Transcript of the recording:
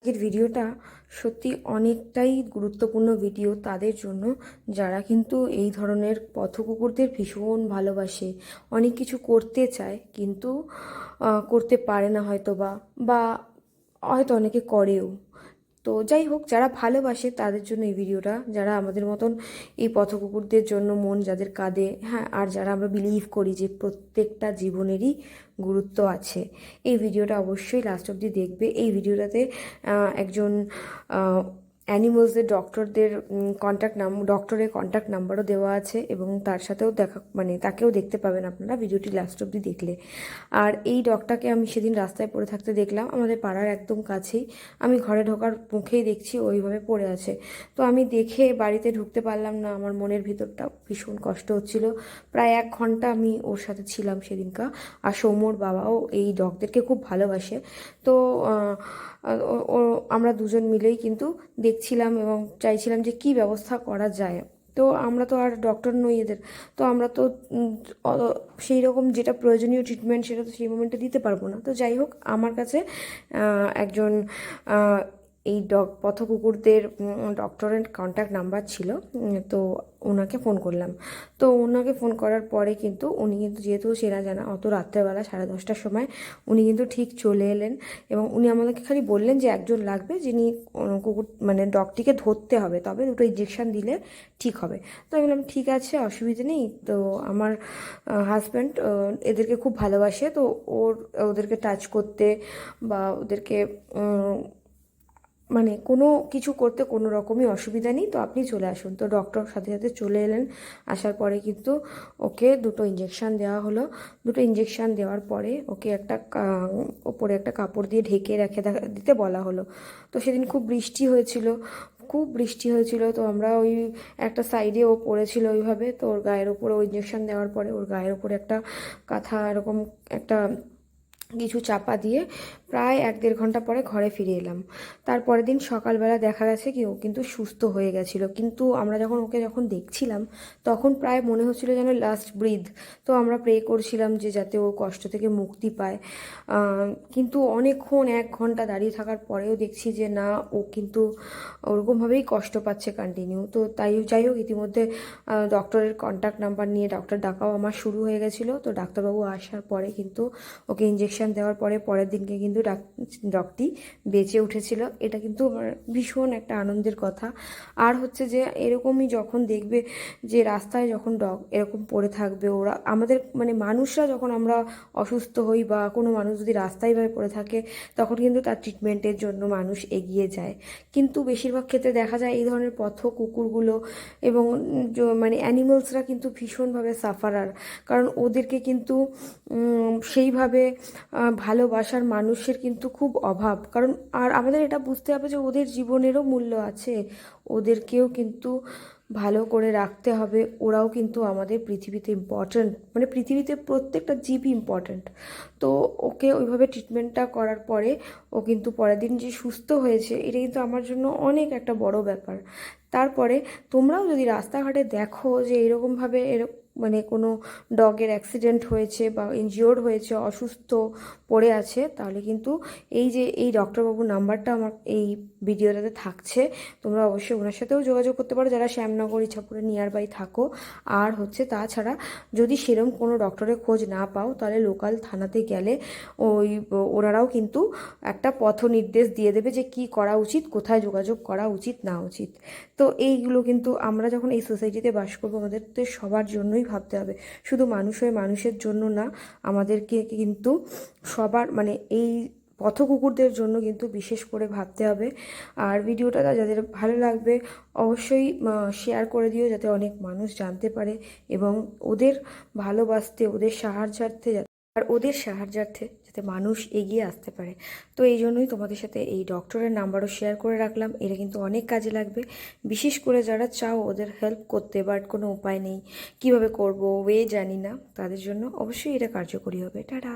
আজকের ভিডিওটা সত্যি অনেকটাই গুরুত্বপূর্ণ ভিডিও তাদের জন্য যারা কিন্তু এই ধরনের পথকুকুরদের ভীষণ ভালোবাসে, অনেক কিছু করতে চায় কিন্তু করতে পারে না বা হয়তো অনেকে করেও। তো যাই হোক, যারা ভালোবাসে তাদের জন্য এই ভিডিওটা, যারা আমাদের মতন এই পথকুকুরদের জন্য মন যাদের কাঁদে, হ্যাঁ, আর যারা আমরা বিলিভ করি যে প্রত্যেকটা জীবনেরই গুরুত্ব আছে, এই ভিডিওটা অবশ্যই লাস্ট অবধি দেখবে। এই ভিডিওটাতে একজন অ্যানিমালসদের ডক্টরের কন্ট্যাক্ট নাম্বারও দেওয়া আছে এবং তার সাথেও তাকেও দেখতে পাবেন আপনারা ভিডিওটি লাস্ট অবধি দেখলে। আর এই ডগটাকে আমি সেদিন রাস্তায় পড়ে থাকতে দেখলাম, আমাদের পাড়ার একদম কাছেই। আমি ঘরে ঢোকার মুখেই দেখছি ওইভাবে পড়ে আছে। তো আমি দেখে বাড়িতে ঢুকতে পারলাম না, আমার মনের ভিতরটা ভীষণ কষ্ট হচ্ছিল। প্রায় 1 ঘন্টা আমি ওর সাথে ছিলাম সেদিনকা। আর সৌম্যর বাবাও এই ডগদেরকে খুব ভালোবাসে। তো আমরা দুজন মিলেই কিন্তু দেখছিলাম এবং চাইছিলাম যে কি ব্যবস্থা করা যায়। তো আমরা তো আর ডক্টর নই এদের, তো আমরা তো সেই রকম যেটা প্রয়োজনীয় ট্রিটমেন্ট সেটা তো সেই মোমেন্টে দিতে পারবো না। তো যাই হোক, আমার কাছে একজন এই পথকুকুরদের ডক্টরের কন্ট্যাক্ট নাম্বার ছিল। তো ওনাকে ফোন করলাম। তো ওনাকে ফোন করার পরে কিন্তু উনি কিন্তু, যেহেতু চেনা জানা, অত রাত্রেবেলা 10:30টার সময় উনি কিন্তু ঠিক চলে এলেন এবং উনি আমাদেরকে খালি বললেন যে একজন লাগবে যিনি ডগটিকে ধরতে হবে, তবে 2টো ইঞ্জেকশন দিলে ঠিক হবে। তো আমি বললাম ঠিক আছে, অসুবিধা নেই। তো আমার হাজব্যান্ড এদেরকে খুব ভালোবাসে, তো ওদেরকে টাচ করতে বা ওদেরকে কোনো কিছু করতে কোনো রকমই অসুবিধা নেই, তো আপনি চলে আসুন। তো ডক্টর সাথে সাথে চলে এলেন। আসার পরে কিন্তু ওকে 2টো ইঞ্জেকশান দেওয়া হলো। 2টো ইঞ্জেকশান দেওয়ার পরে ওকে ওপরে একটা কাপড় দিয়ে ঢেকে দিতে বলা হলো। তো সেদিন খুব বৃষ্টি হয়েছিল, তো আমরা ওই একটা সাইডে ও পড়েছিল ওইভাবে। তো ওর গায়ের ওপরে ওই ইঞ্জেকশান দেওয়ার পরে ওর গায়ের ওপরে একটা কাঁথা এরকম একটা কিছু চাপা দিয়ে প্রায় 1-1.5 ঘন্টা পরে ঘরে ফিরে এলাম। তারপরের দিন সকালবেলা দেখা গেছে কি ও কিন্তু সুস্থ হয়ে গেছিলো, কিন্তু আমরা যখন দেখছিলাম তখন প্রায় মনে হচ্ছিল যেন লাস্ট ব্রিথ। তো আমরা প্রে করছিলাম যে যাতে ও কষ্ট থেকে মুক্তি পায়। কিন্তু অনেকক্ষণ 1 ঘন্টা দাঁড়িয়ে থাকার পরেও দেখছি যে না, ও কিন্তু ওরকমভাবেই কষ্ট পাচ্ছে কন্টিনিউ। তো যাই হোক, ইতিমধ্যে ডক্টরের কন্ট্যাক্ট নাম্বার নিয়ে ডক্টর ডাকাও আমার শুরু হয়ে গেছিলো। তো ডাক্তারবাবু আসার পরে কিন্তু ওকে ইঞ্জেকশন দেওয়ার পরের দিনকে কিন্তু ডগটি বেঁচে উঠেছিল। এটা কিন্তু আমার ভীষণ একটা আনন্দের কথা। আর হচ্ছে যে এরকমই যখন দেখবে যে রাস্তায় যখন ডগ এরকম পড়ে থাকবে, ওরা আমাদের মানুষরা যখন আমরা অসুস্থ হই বা কোনো মানুষ যদি রাস্তায় ভাবে পড়ে থাকে, তখন কিন্তু তার ট্রিটমেন্টের জন্য মানুষ এগিয়ে যায়। কিন্তু বেশিরভাগ ক্ষেত্রে দেখা যায় এই ধরনের পথ কুকুরগুলো এবং অ্যানিমালসরা কিন্তু ভীষণভাবে সাফারার, কারণ ওদেরকে কিন্তু সেইভাবে ভালোবাসার মানুষের কিন্তু খুব অভাব। কারণ আর আমাদের এটা বুঝতে হবে যে ওদের জীবনেরও মূল্য আছে, ওদেরকেও কিন্তু ভালো করে রাখতে হবে। ওরাও কিন্তু আমাদের পৃথিবীতে ইম্পর্ট্যান্ট, পৃথিবীতে প্রত্যেকটা জীবই ইম্পর্ট্যান্ট। তো ওকে ওইভাবে ট্রিটমেন্টটা করার পরে ও কিন্তু পরের দিন যে সুস্থ হয়েছে, এটা কিন্তু আমার জন্য অনেক একটা বড় ব্যাপার। তারপরে তোমরাও যদি রাস্তাঘাটে দেখো যে এরকমভাবে কোনো ডগের অ্যাক্সিডেন্ট হয়েছে বা ইনজিওর্ড হয়েছে, অসুস্থ পড়ে আছে, তাহলে কিন্তু এই ডক্টরবাবুর নাম্বারটা আমার এই ভিডিওটাতে থাকছে। তোমরা অবশ্যই ওনার সাথেও যোগাযোগ করতে পারো যারা শ্যামনগর, ইছাপুরে নিয়ার বাই থাকো। আর হচ্ছে তাছাড়া যদি সেরকম কোনো ডক্টরের খোঁজ না পাও, তাহলে লোকাল থানাতে গেলে ওনারাও কিন্তু একটা পথ নির্দেশ দিয়ে দেবে যে কি করা উচিত, কোথায় যোগাযোগ করা উচিত না উচিত। তো এইগুলো কিন্তু আমরা যখন এই সোসাইটিতে বাস করবো, আমাদের তো সবার জন্যই ভাবতে হবে, শুধু মানুষ হয়ে মানুষের জন্য না, আমাদেরকে কিন্তু সবার এই পথকুকুরদের জন্য কিন্তু বিশেষ করে ভাবতে হবে। আর ভিডিওটা যাদের ভালো লাগবে অবশ্যই শেয়ার করে দিও, যাতে অনেক মানুষ জানতে পারে এবং ওদের ভালোবাসতে, ওদের সাহায্যার্থে যাতে মানুষ এগিয়ে আসতে পারে। তো এই জন্যই তোমাদের সাথে এই ডক্টরের নাম্বারও শেয়ার করে রাখলাম। এটা কিন্তু অনেক কাজে লাগবে, বিশেষ করে যারা চাও ওদের হেল্প করতে, বাট কোনো উপায় নেই, কিভাবে করব ওয়ে জানি না, তাদের জন্য অবশ্যই এটা কার্যকরী হবে। টাটা।